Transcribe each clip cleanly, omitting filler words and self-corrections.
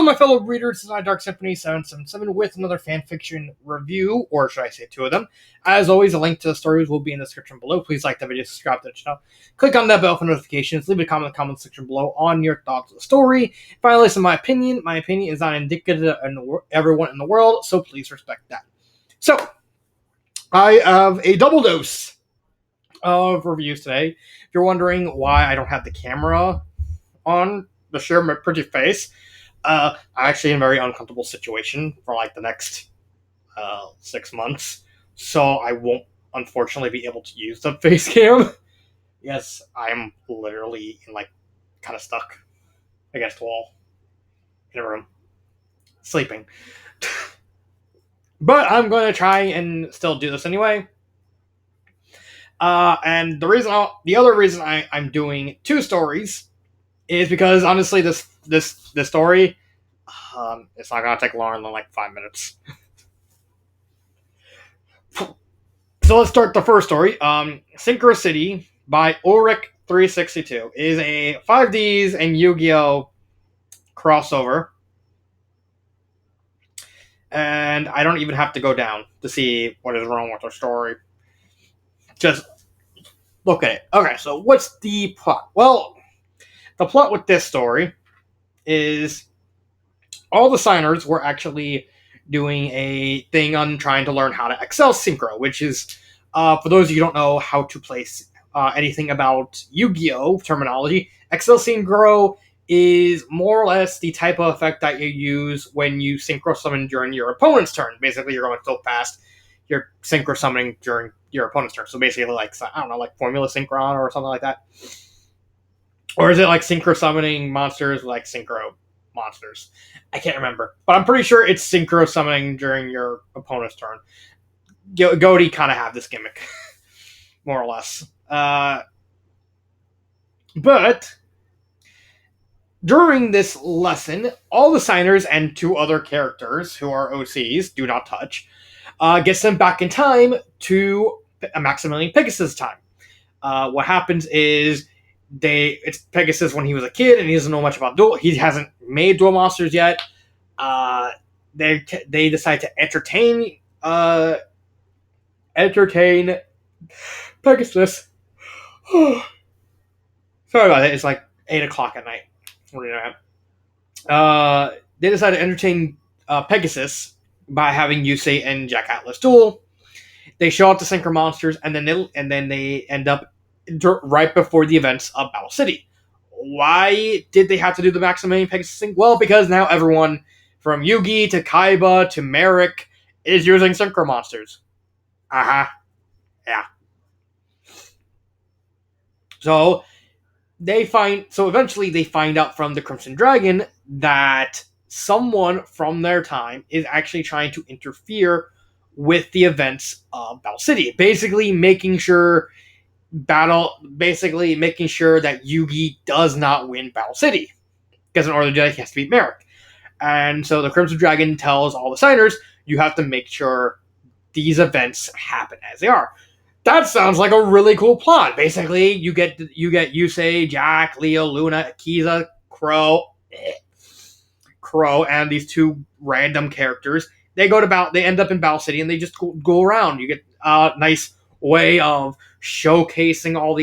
my fellow readers, this is Dark Symphony 777 with another fanfiction review, or should I say two of them. As always, a link to the stories will be in the description below. Please like the video, subscribe to the channel, click on that bell for notifications, leave a comment in the comment section below on your thoughts of the story. Finally, some of my opinion. My opinion is not indicative of everyone in the world, so please respect that. So, I have a double dose of reviews today. If you're wondering why I don't have the camera on to share my pretty face, I'm actually in a very uncomfortable situation for like the next 6 months, so I won't unfortunately be able to use the face cam. Yes, I'm literally kind of stuck against the wall in a room, sleeping. But I'm going to try and still do this anyway. And the other reason I'm doing two stories is because honestly, this story, it's not gonna take longer than like 5 minutes. So let's start the first story. Synchro City by Ulrich362 is a 5Ds and Yu-Gi-Oh crossover, and I don't even have to go down to see what is wrong with the story. Just look at it. Okay, so what's the plot? Well, the plot with this story is all the signers were actually doing a thing on trying to learn how to excel Synchro, which is, for those of you who don't know how to place anything about Yu-Gi-Oh terminology, excel Synchro is more or less the type of effect that you use when you Synchro summon during your opponent's turn. Basically, you're going so fast, you're Synchro summoning during your opponent's turn. So basically, like, I don't know, like Formula Synchron or something like that. Or is it like Synchro summoning monsters like Synchro monsters? I can't remember, but I'm pretty sure it's Synchro summoning during your opponent's turn. Goaty kind of have this gimmick, more or less. But during this lesson, all the signers and two other characters who are OCs, do not touch, gets them back in time to Maximilian Pegasus time. What happens is it's Pegasus when he was a kid and he doesn't know much about duel. He hasn't made duel monsters yet. They decide to entertain Pegasus. Sorry about it. It's like 8 o'clock at night. They decide to entertain Pegasus by having Yusei and Jack Atlas duel. They show up to Synchro monsters, and then they end up right before the events of Battle City. Why did they have to do the Maximilian Pegasus thing? Well, because now everyone from Yugi to Kaiba to Merrick is using Synchro monsters. Yeah. So eventually they find out from the Crimson Dragon that someone from their time is actually trying to interfere with the events of Battle City. Basically making sure that Yugi does not win Battle City. Because in order to do that, he has to beat Merrick. And so the Crimson Dragon tells all the signers, you have to make sure these events happen as they are. That sounds like a really cool plot. Basically, you get Yusei, Jack, Leo, Luna, Akiza, Crow, and these two random characters. They end up in Battle City and they just go around. You get a nice way of showcasing all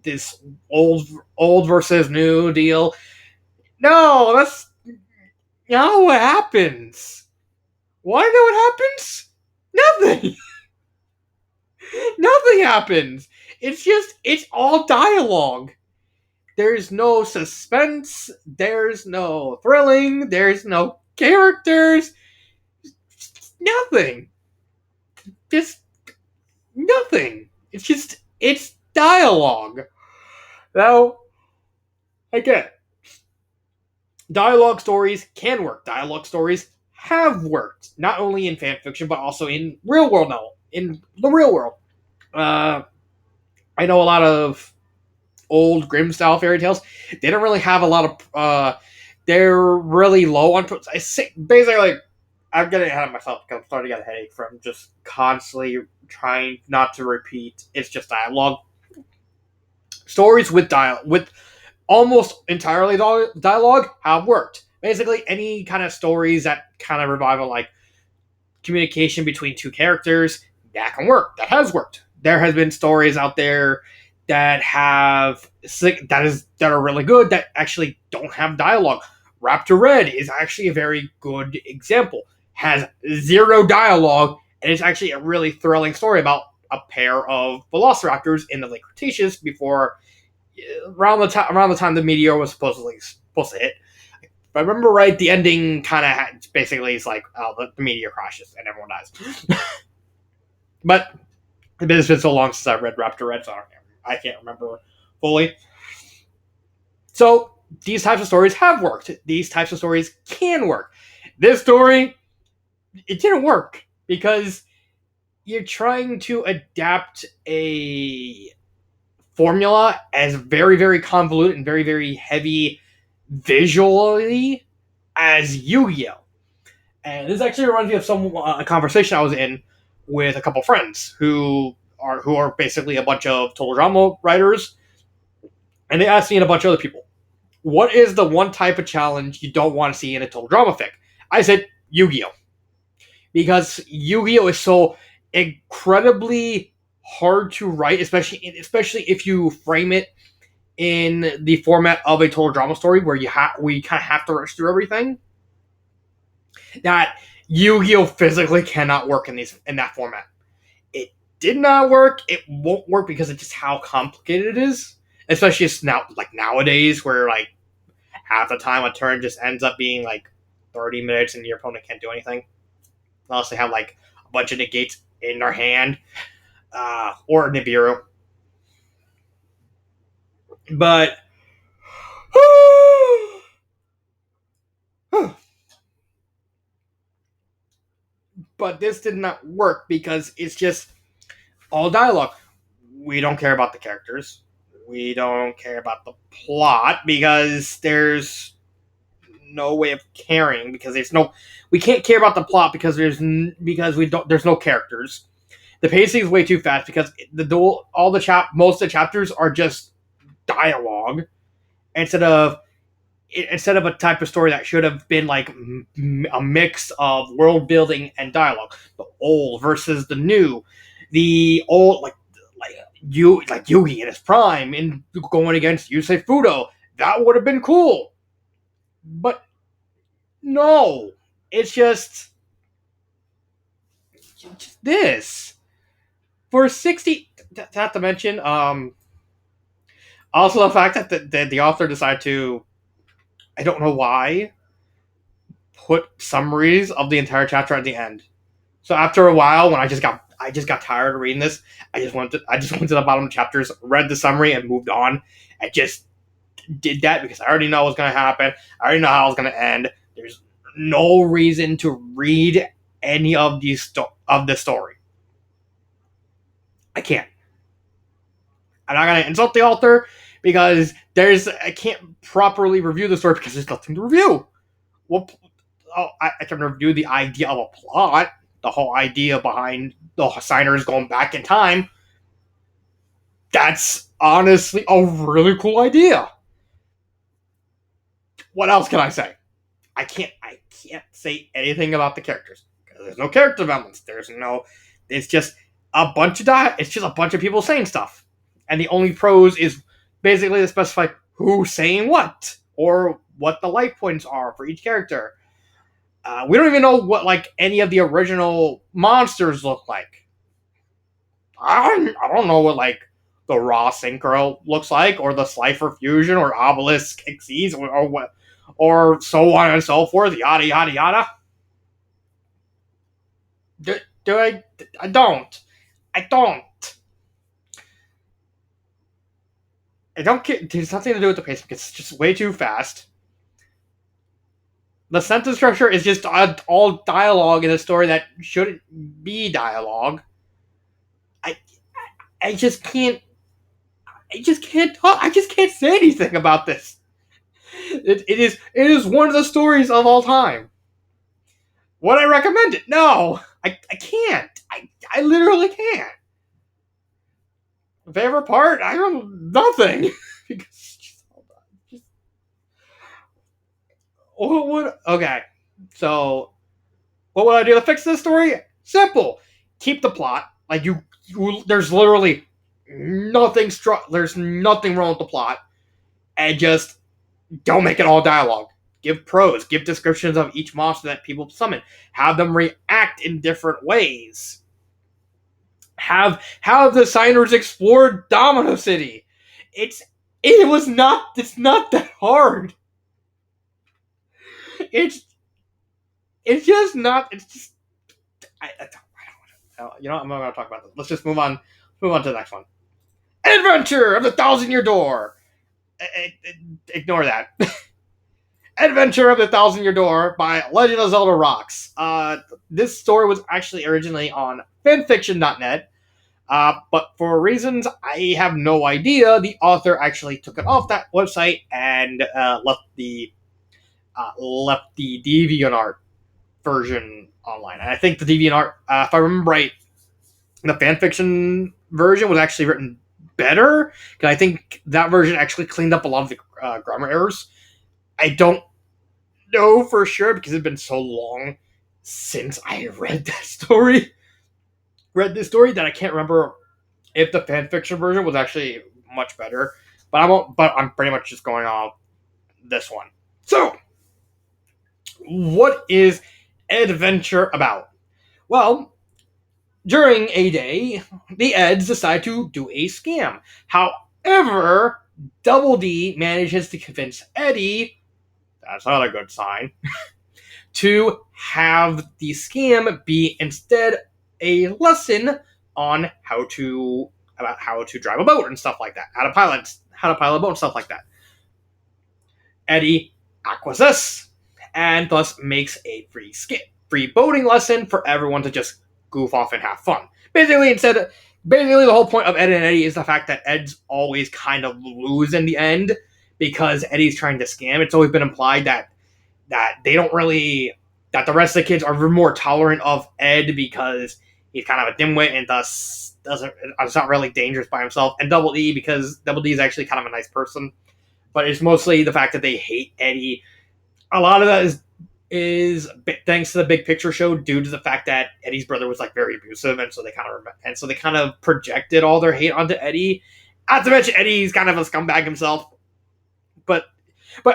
this old versus new deal. No, that's not what happens. Wanna know what happens? Nothing. Nothing happens. It's all dialogue. There's no suspense. There's no thrilling. There's no characters. Nothing. Just nothing. It's dialogue. Now, again, dialogue stories can work. Dialogue stories have worked, not only in fanfiction, but also in real world novel. In the real world. I know a lot of old Grimm style fairy tales. They don't really have a lot of. They're really low on. Basically, I'm getting ahead of myself because I'm starting to get a headache from just constantly trying not to repeat. It's just dialogue. Stories with almost entirely dialogue have worked. Basically, any kind of stories that kind of revive like communication between two characters, that can work. That has worked. There has been stories out there that that are really good that actually don't have dialogue. Raptor Red is actually a very good example. Has zero dialogue, and it's actually a really thrilling story about a pair of velociraptors in the late Cretaceous before around the time the meteor was supposed to hit. If I remember right, the ending kind of basically is like, oh, the meteor crashes and everyone dies. But it's been so long since I read Raptor Red, so I can't remember fully. So these types of stories have worked. These types of stories can work. This story, it didn't work because you're trying to adapt a formula as very, very convoluted and very, very heavy visually as Yu-Gi-Oh! And this actually reminds me of a conversation I was in with a couple friends who are basically a bunch of total drama writers, and they asked me and a bunch of other people, "What is the one type of challenge you don't want to see in a total drama fic?" I said Yu-Gi-Oh, because Yu-Gi-Oh is so incredibly hard to write, especially if you frame it in the format of a total drama story where we kind of have to rush through everything. That Yu-Gi-Oh physically cannot work in that format. It did not work. It won't work because of just how complicated it is. Especially just now, like nowadays, where like half the time a turn just ends up being like 30 minutes and your opponent can't do anything unless they have like a bunch of negates in their hand or Nibiru. But but this did not work because it's just all dialogue. We don't care about the characters. We don't care about the plot because there's no way of caring because we can't care about the plot because there's no characters. The pacing is way too fast because most of the chapters are just dialogue instead of a type of story that should have been like a mix of world building and dialogue. The old versus the new, the old like Yugi in his prime and going against Yusei Fudo. That would have been cool, but no, it's just this for 60. Not to mention, also the fact that the author decided to, I don't know why, put summaries of the entire chapter at the end. So after a while, when I just got tired of reading this, I just went to the bottom of the chapters, read the summary, and moved on. I just did that because I already know what's going to happen. I already know how it's going to end. There's no reason to read any of of the story. I can't. I'm not going to insult the author because I can't properly review the story because there's nothing to review. Well, I can review the idea of a plot, the whole idea behind the signers going back in time. That's honestly a really cool idea. What else can I say? I can't say anything about the characters because there's no character developments. It's just it's just a bunch of people saying stuff, and the only prose is basically to specify who's saying what or what the life points are for each character. We don't even know what like any of the original monsters look like. I don't know what like the raw Synchro looks like, or the Slifer Fusion, or Obelisk Xyz, or what, or so on and so forth. Yada yada yada. Do I? I don't. I don't. I don't get. There's nothing to do with the pacing. It's just way too fast. The sentence structure is just all dialogue in a story that shouldn't be dialogue. I I just can't. I just can't talk. I just can't say anything about this. It is one of the stories of all time. Would I recommend it? No, I can't. I literally can't. Favorite part? I don't nothing. Because, What would okay? So what would I do to fix this story? Simple. Keep the plot. Like there's literally nothing. There's nothing wrong with the plot, and just don't make it all dialogue. Give prose. Give descriptions of each monster that people summon. Have them react in different ways. Have the signers explore Domino City. It's it was not. It's not that hard. It's it's just not. It's just I don't, you know, I'm not going to talk about this. Let's just move on. Move on to the next one. Adventure of the Thousand Year Door. Ignore that. Adventure of the Thousand Year Door by Legend of Zelda Rocks. This story was actually originally on fanfiction.net, but for reasons I have no idea, the author actually took it off that website and left the DeviantArt version online. And I think the DeviantArt, if I remember right, the fanfiction version was actually written better because I think that version actually cleaned up a lot of the grammar errors. I don't know for sure because it's been so long since I read that story. Read this story that I can't remember if the fanfiction version was actually much better. But I won't. But I'm pretty much just going off this one. So, what is Edventure about? Well, during a day, the Eds decide to do a scam. However, Double D manages to convince Eddie, that's not a good sign, to have the scam be instead a lesson on how to drive a boat and stuff like that, how to pilot a boat and stuff like that. Eddie acquiesces and thus makes a free boating lesson for everyone to just goof off and have fun. Basically, the whole point of Ed and Eddie is the fact that Ed's always kind of lose in the end because Eddie's trying to scam. It's always been implied that they don't really that the rest of the kids are more tolerant of Ed because he's kind of a dimwit and thus it's not really dangerous by himself. And Double D because Double D is actually kind of a nice person, but it's mostly the fact that they hate Eddie. A lot of that is thanks to the Big Picture show due to the fact that Eddie's brother was like very abusive, and so they kind of projected all their hate onto Eddie. Not to mention Eddie's kind of a scumbag himself, but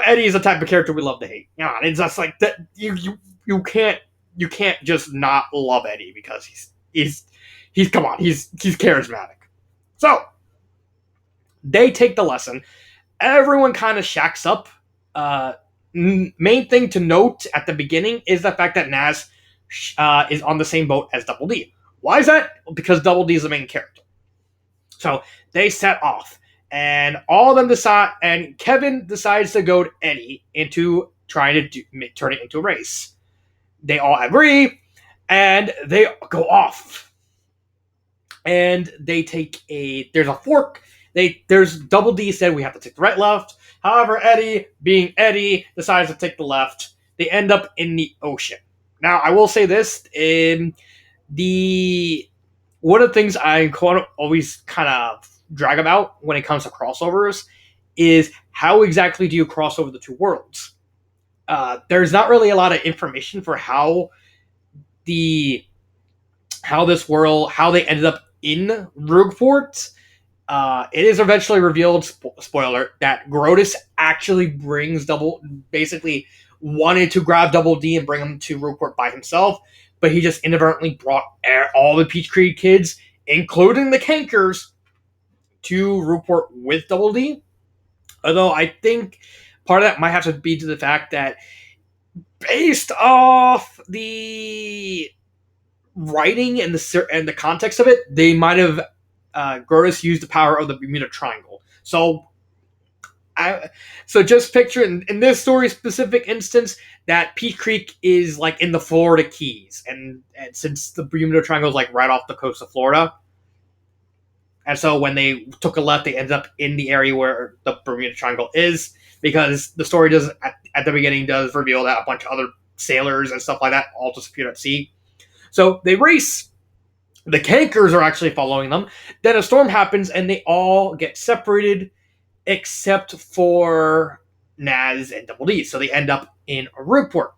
Eddie is the type of character we love to hate. Yeah, it's just like that. You can't just not love Eddie because he's come on, he's charismatic. So they take the lesson. Everyone kind of shacks up. Main thing to note at the beginning is the fact that Naz is on the same boat as Double D. Why is that? Because Double D is the main character. So they set off, and all of them decide, and Kevin decides to goad Eddie into trying to turn it into a race. They all agree, and they go off. And they take there's a fork. There's Double D said we have to take the right, left. However, Eddie, being Eddie, decides to take the left. They end up in the ocean. Now, I will say this: one of the things I always kind of drag about when it comes to crossovers is how exactly do you cross over the two worlds? There's not really a lot of information for how they ended up in Rogueport. It is eventually revealed, spoiler, that Grodus actually basically wanted to grab Double D and bring him to Rogueport by himself, but he just inadvertently brought all the Peach Creek kids, including the Cankers, to Rogueport with Double D. Although I think part of that might have to be to the fact that based off the writing and the context of it, they might have Grodus used the power of the Bermuda Triangle. So just picture in this story specific instance that Peach Creek is like in the Florida Keys, and since the Bermuda Triangle is like right off the coast of Florida, and so when they took a left, they ended up in the area where the Bermuda Triangle is, because the story does at the beginning does reveal that a bunch of other sailors and stuff like that all disappeared at sea. So they race. The Cankers are actually following them. Then a storm happens, and they all get separated, except for Naz and Double D. So they end up in Rupert.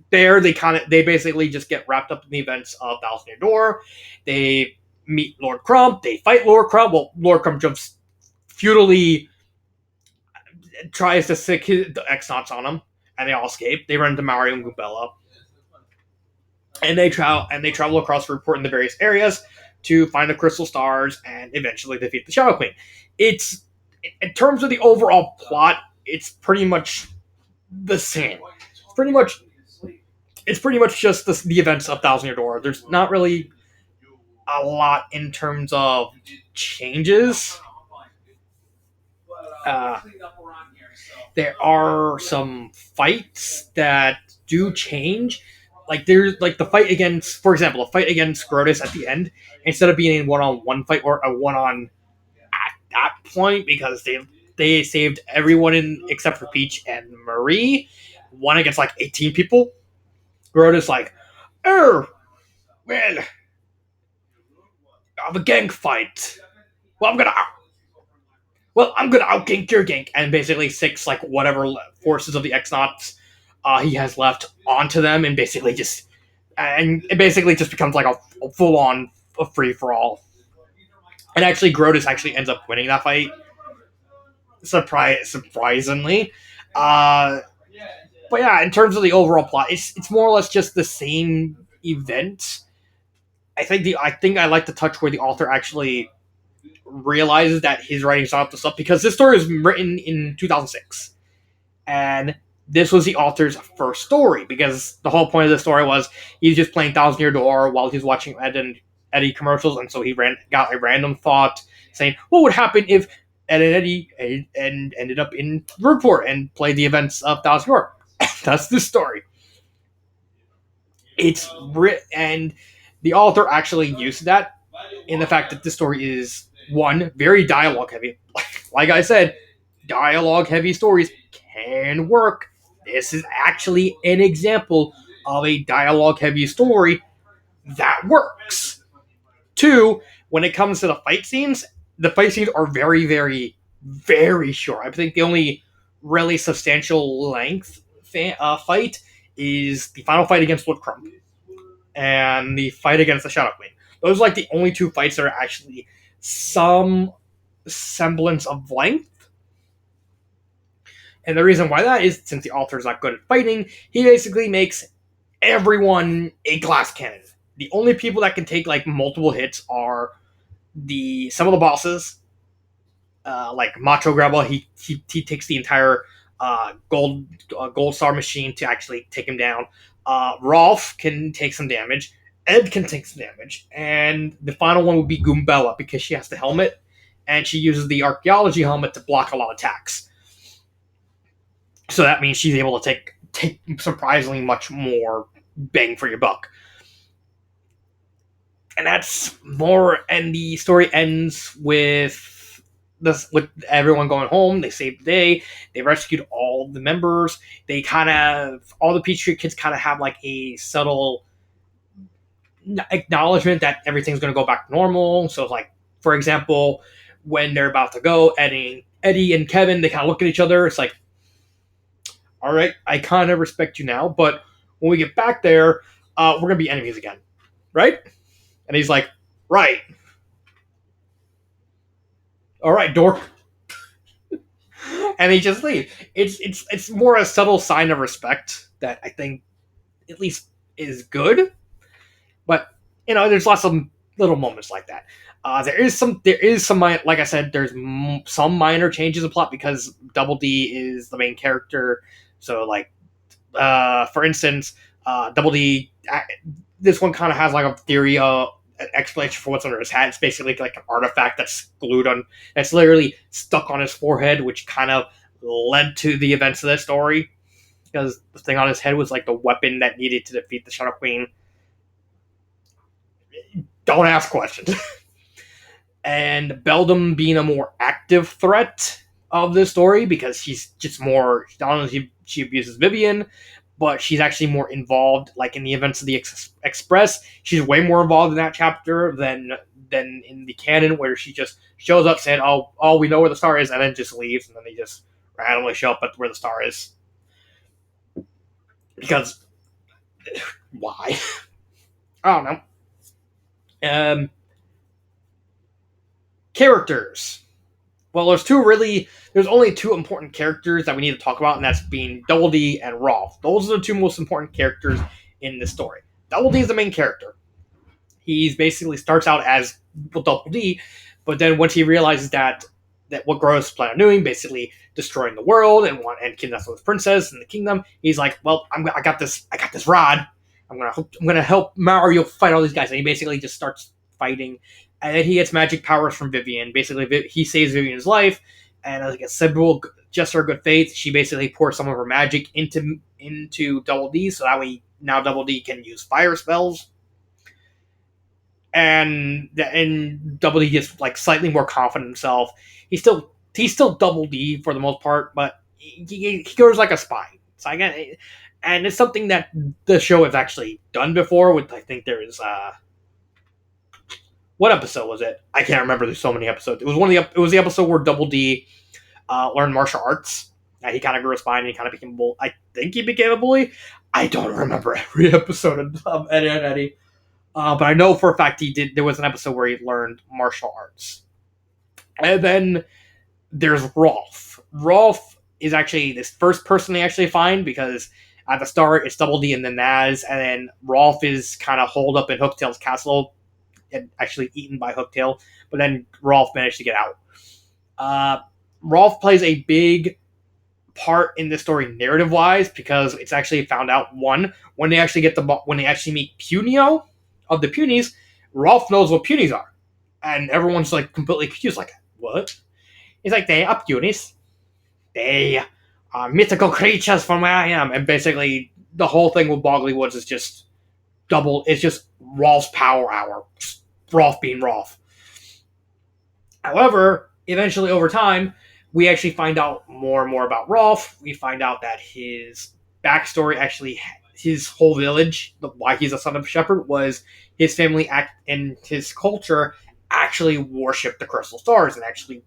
There, they basically just get wrapped up in the events of Thousand Year Door. They meet Lord Crump. They fight Lord Crump. Well, Lord Crump jumps futilely, tries to sick the X-Knots on him, and they all escape. They run into Mario and Goombella, and they travel across Rupert in the various areas to find the crystal stars and eventually defeat the Shadow Queen. It's in terms of the overall plot, it's pretty much the same. Pretty much it's pretty much just the events of Thousand Year Door. There's not really a lot in terms of changes. Uh, there are some fights that do change. Like there's like the fight against, for example, a fight against Grotus at the end, instead of being a one-on-one fight or a one-on at that point, because they saved everyone in except for Peach and Marie, one against like 18 people. Grotus like, oh, well, I have a gang fight. Well, I'm gonna outgank your gank, and basically six like whatever forces of the X-Knots he has left onto them, and it basically just becomes like a full on free for all. And actually, Grotus actually ends up winning that fight, surprisingly. Uh, but yeah, in terms of the overall plot, it's more or less just the same event. I think I like to touch where the author actually realizes that his writing's not up to stuff, because this story was written in 2006, and this was the author's first story, because the whole point of the story was he's just playing Thousand Year Door while he's watching Ed and Eddie commercials, and so he got a random thought saying, what would happen if Ed and Eddie ended up in Rupert and played the events of Thousand Year Door? That's the story. And the author actually used that in the fact that this story is, one, very dialogue heavy. Like I said, dialogue heavy stories can work. This is actually an example of a dialogue heavy story that works. Two, when it comes to the fight scenes are very, very, very short. I think the only really substantial length fight is the final fight against Lord Crump and the fight against the Shadow Queen. Those are like the only two fights that are actually some semblance of length. And the reason why that is, since the author's not good at fighting, he basically makes everyone a glass cannon. The only people that can take like multiple hits are some of the bosses, like Macho Grabba. He takes the entire gold star machine to actually take him down. Rolf can take some damage. Ed can take some damage, and the final one would be Goombella, because she has the helmet, and she uses the archaeology helmet to block a lot of attacks. So that means she's able to take surprisingly much more bang for your buck. And that's more. And the story ends with everyone going home. They saved the day. They rescued all the members. All the Peachtree kids kind of have like a subtle acknowledgement that everything's going to go back to normal. So, like, for example, when they're about to go, Eddie and Kevin, they kind of look at each other. It's like, all right, I kind of respect you now, but when we get back there, we're going to be enemies again, right? And he's like, right. All right, dork. And they just leave. It's more a subtle sign of respect that I think at least is good. But there's lots of little moments like that. There is some like I said, there's some minor changes in plot because Double D is the main character. So like, for instance, Double D, this one kind of has like a theory, an explanation for what's under his hat. It's basically like an artifact that's literally stuck on his forehead, which kind of led to the events of this story. Because the thing on his head was like the weapon that needed to defeat the Shadow Queen. Don't ask questions. And Beldam being a more active threat of this story, because she's just more, not only she abuses Vivian, but she's actually more involved, like in the events of the Express. She's way more involved in that chapter than in the canon, where she just shows up saying, "Oh, we know where the star is," and then just leaves, and then they just randomly show up at where the star is. because why? I don't know. Um, Characters. Well, there's only two important characters that we need to talk about, and that's being Double D and Rolf. Those are the two most important characters in the story. Double D is the main character. He's basically starts out as Double D, but then once he realizes that what Gross plan on doing, basically destroying the world and kidnapping the princess and the kingdom, he's like, well, I got this rod. I'm gonna help Mario fight all these guys, and he basically just starts fighting, and then he gets magic powers from Vivian. Basically, he saves Vivian's life, and like a symbol, just her good faith, she basically pours some of her magic into Double D, so that way now Double D can use fire spells, and Double D gets like slightly more confident in himself. He's still Double D for the most part, but he goes like a spy. So I get, and it's something that the show has actually done before. With I think there's what episode was it? I can't remember. There's so many episodes. It was the episode where Double D learned martial arts. He kind of grew a spine and he kind of became a bully. I think he became a bully. I don't remember every episode of Eddie and Eddie. But I know for a fact he did. There was an episode where he learned martial arts, and then there's Rolf. Rolf is actually this first person they actually find because at the start it's Double D and then Naz, and then Rolf is kind of holed up in Hooktail's castle and actually eaten by Hooktail. But then Rolf managed to get out. Uh, Rolf plays a big part in the story narrative wise because it's actually found out when they actually meet Punio of the Punies, Rolf knows what Punies are, and everyone's like completely confused, like what? He's like they are Punies, they are mythical creatures from where I am, and basically the whole thing with Boggly Woods is just it's just Rolf's power hour, just Rolf being Rolf. However, eventually over time, we actually find out more and more about Rolf. We find out that his backstory actually, his whole village, why he's a son of a shepherd, was his family and his culture actually worship the crystal stars, and actually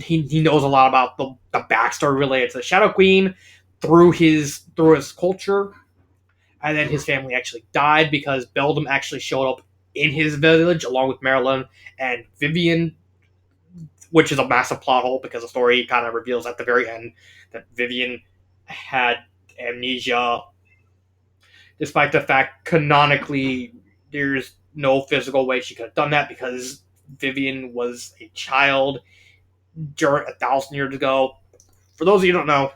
he knows a lot about the backstory related to the Shadow Queen through his culture, and then his family actually died because Beldam actually showed up in his village along with Marilyn and Vivian, which is a massive plot hole because the story kind of reveals at the very end that Vivian had amnesia, despite the fact canonically there's no physical way she could have done that because Vivian was a child during 1,000 years ago. For those of you who don't know,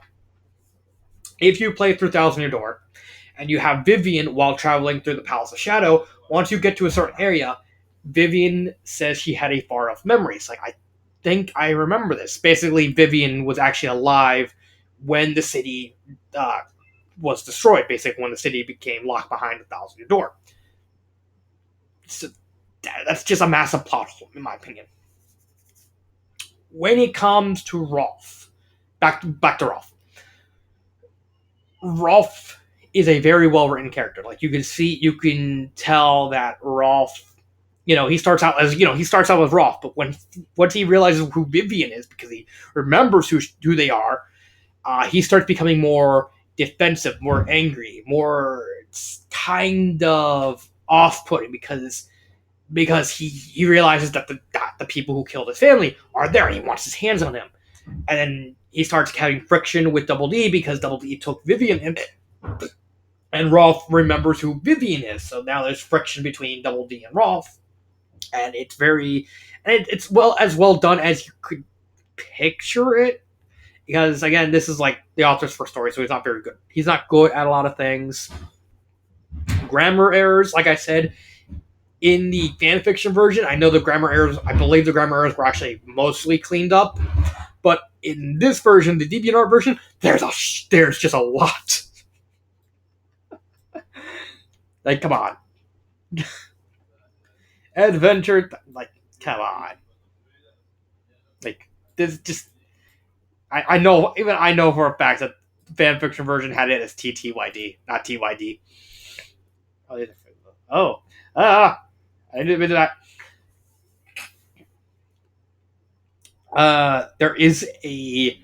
if you play through Thousand Year Door and you have Vivian while traveling through the Palace of Shadow, once you get to a certain area, Vivian says she had a far off memory. It's like, I think I remember this. Basically, Vivian was actually alive when the city was destroyed, basically, when the city became locked behind the Thousand Year Door. So that's just a massive plot hole, in my opinion. When it comes to Rolf, back to Rolf. Rolf is a very well written character. Like you can tell that Rolf, he starts out as Rolf, but once he realizes who Vivian is, because he remembers who they are, he starts becoming more defensive, more angry, more kind of off putting because he realizes that the people who killed his family are there, and he wants his hands on them. And then he starts having friction with Double D because Double D took Vivian, and Rolf remembers who Vivian is. So now there's friction between Double D and Rolf, and it's well done as you could picture it. Because again, this is like the author's first story, so he's not very good. He's not good at a lot of things. Grammar errors, like I said, in the fanfiction version, I believe the grammar errors were actually mostly cleaned up. But in this version, the DeviantArt version, there's just a lot. Like, come on. Edventure, like, come on. Like, this just... I know for a fact that the fanfiction version had it as TTYD, not TYD. Oh. I didn't admit that. There is a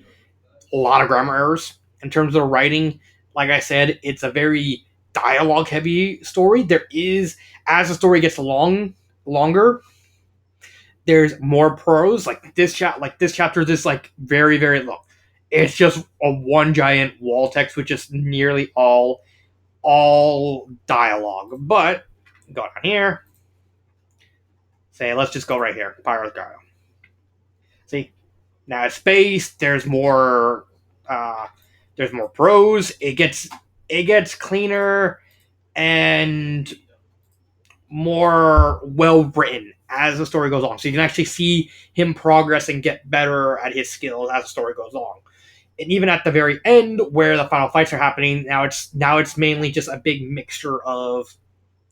lot of grammar errors in terms of writing. like I said, it's a very dialogue heavy story. There is, as the story gets longer, there's more prose. Like this chapter is like very long. It's just a one giant wall text with just nearly all dialogue. But go down here, say let's just go right here, Pyro's Gyro. See, now it's space. Uh, there's more prose. It gets cleaner and more well written as the story goes on. So you can actually see him progress and get better at his skills as the story goes on. And even at the very end, where the final fights are happening, now it's mainly just a big mixture of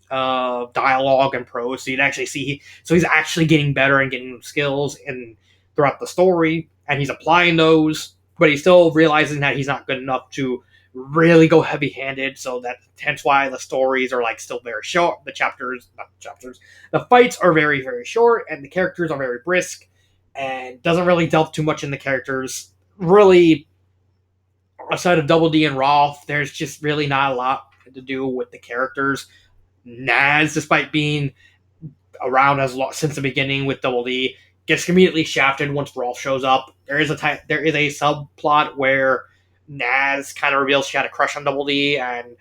dialogue and prose. So you'd actually see, so he's actually getting better and getting skills and throughout the story, and he's applying those, but he's still realizing that he's not good enough to really go heavy-handed. So that hence why the stories are like still very short. The chapters, not chapters, the fights are very short, and the characters are very brisk, and doesn't really delve too much in the characters. Really, outside of Double D and Rolf, there's just really not a lot to do with the characters. Naz, despite being around since the beginning with Double D, gets immediately shafted once Rolf shows up. There is a subplot where Naz kind of reveals she had a crush on Double D, and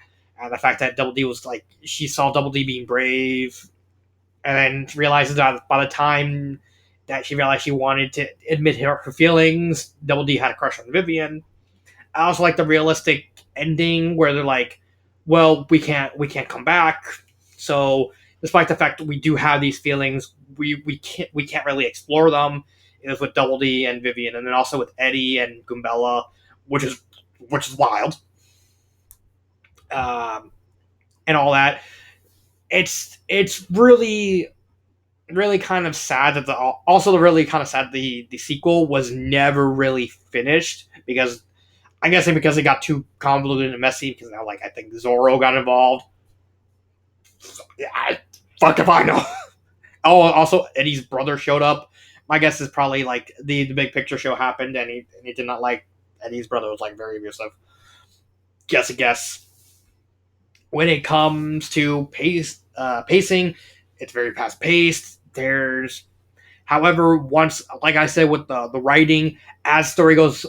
the fact that Double D was like, she saw Double D being brave, and then realizes that by the time that she realized she wanted to admit her feelings, Double D had a crush on Vivian. I also like the realistic ending where they're like, well, we can't come back. So despite the fact that we do have these feelings, we can't really explore them. It was with Double D and Vivian, and then also with Eddie and Gumbella, which is wild, and all that. It's really kind of sad that the sequel was never really finished, because I guess because it got too convoluted and messy, because now, like, I think Zorro got involved. Yeah, fuck if I know. Oh, also Eddie's brother showed up. My guess is probably like the big picture show happened, and he did not like Eddie's brother was like very abusive. Guess. When it comes to pacing, it's very fast paced. However, once, like I said, with the writing, as the story goes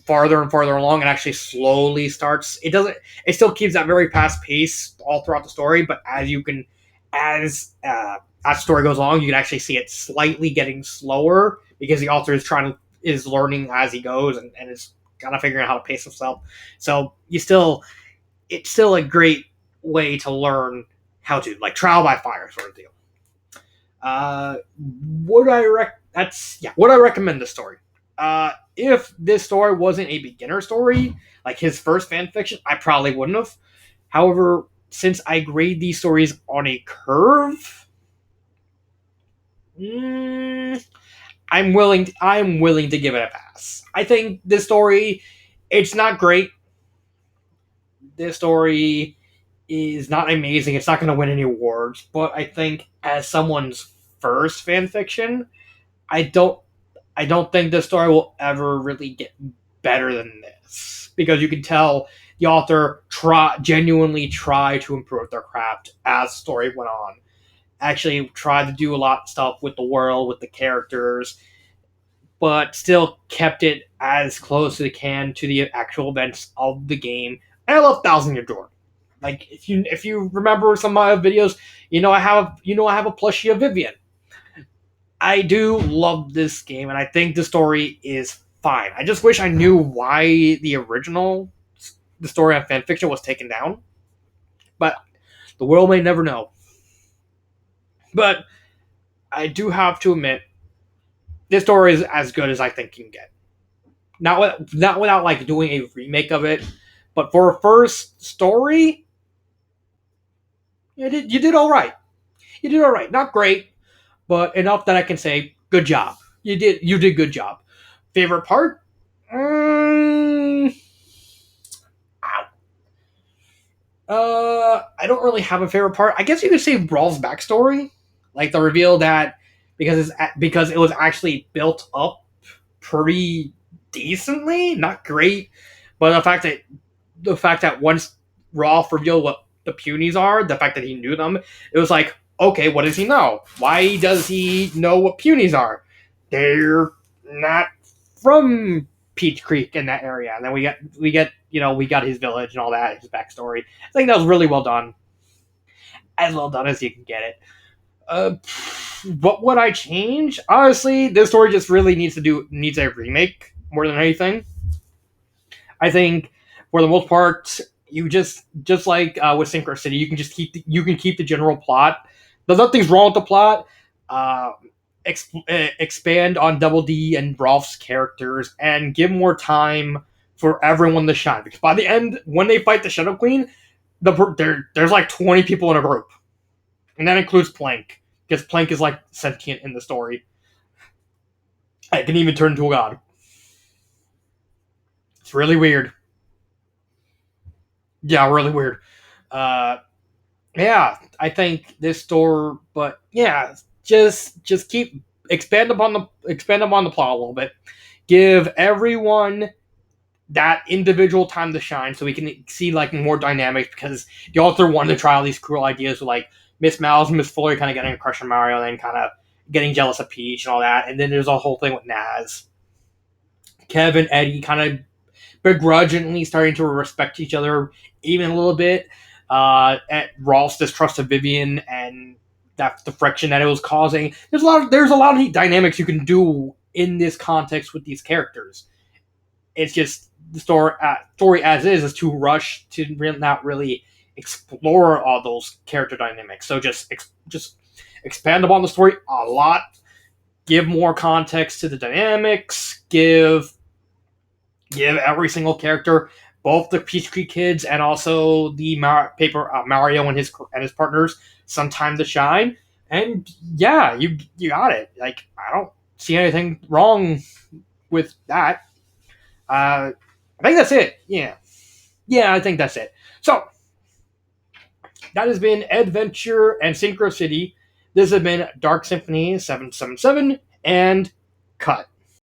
farther and farther along, it actually slowly starts. It still keeps that very fast pace all throughout the story, but as the story goes along, you can actually see it slightly getting slower, because the author is learning as he goes, and is kind of figuring out how to pace himself. So it's still a great way to learn how to, like, trial by fire sort of deal. Uh, would I would I recommend this story? If this story wasn't a beginner story, like his first fan fiction, I probably wouldn't have. However, since I grade these stories on a curve, mm, I'm willing to give it a pass. I think this story, it's not great. This story is not amazing. It's not going to win any awards, but I think as someone's first fan fiction, I don't I don't think this story will ever really get better than this, because you can tell the author genuinely tried to improve their craft as the story went on. Actually, tried to do a lot of stuff with the world, with the characters, but still kept it as close as they can to the actual events of the game. And I love Thousand Year Door. Like, if you remember some of my videos, I have a plushie of Vivian. I do love this game, and I think the story is fine. I just wish I knew why the story on fanfiction was taken down, but the world may never know. But I do have to admit, this story is as good as I think you can get. Not without like doing a remake of it, but for a first story, you did all right. You did all right. Not great, but enough that I can say good job. You did good job. Favorite part? Mm, I don't really have a favorite part. I guess you could say Brawl's backstory, like the reveal that because it was actually built up pretty decently, not great, but the fact that the fact that once Rolf revealed what the punies are, the fact that he knew them, it was like, okay, what does he know? Why does he know what punies are? They're not from Peach Creek in that area. And then we got his village and all that, his backstory. I think that was really well done, as well done as you can get it. Uh, what would I change? Honestly, this story just really needs a remake more than anything. I think for the most part, you just like with Synchro City, you can keep the general plot. There's nothing's wrong with the plot. Uh, expand on Double D and Rolf's characters and give more time for everyone to shine. Because by the end, when they fight the Shadow Queen, there's like 20 people in a group, and that includes Plank, because Plank is like sentient in the story. It can even turn into a god. It's really weird. Yeah, really weird. Uh, yeah, I think this store, but yeah, just keep expand upon the plot a little bit. Give everyone that individual time to shine, so we can see like more dynamics. Because the author wanted to try all these cool ideas with like Miss Mouse and Miss Fuller kind of getting a crush on Mario, and then kind of getting jealous of Peach and all that. And then there's a whole thing with Naz, Kevin, Eddie, kind of begrudgingly starting to respect each other even a little bit. At Rolf's distrust of Vivian and that the friction that it was causing. There's a lot of neat dynamics you can do in this context with these characters. It's just the story as is too rushed to not really explore all those character dynamics. So just expand upon the story a lot. Give more context to the dynamics. Give every single character, both the Peach Creek kids and also the Mario and his partners, some time to shine. And yeah, you got it. Like, I don't see anything wrong with that. I think that's it. Yeah, I think that's it. So that has been Edventure and Synchro City. This has been Dark Symphony 777 and cut.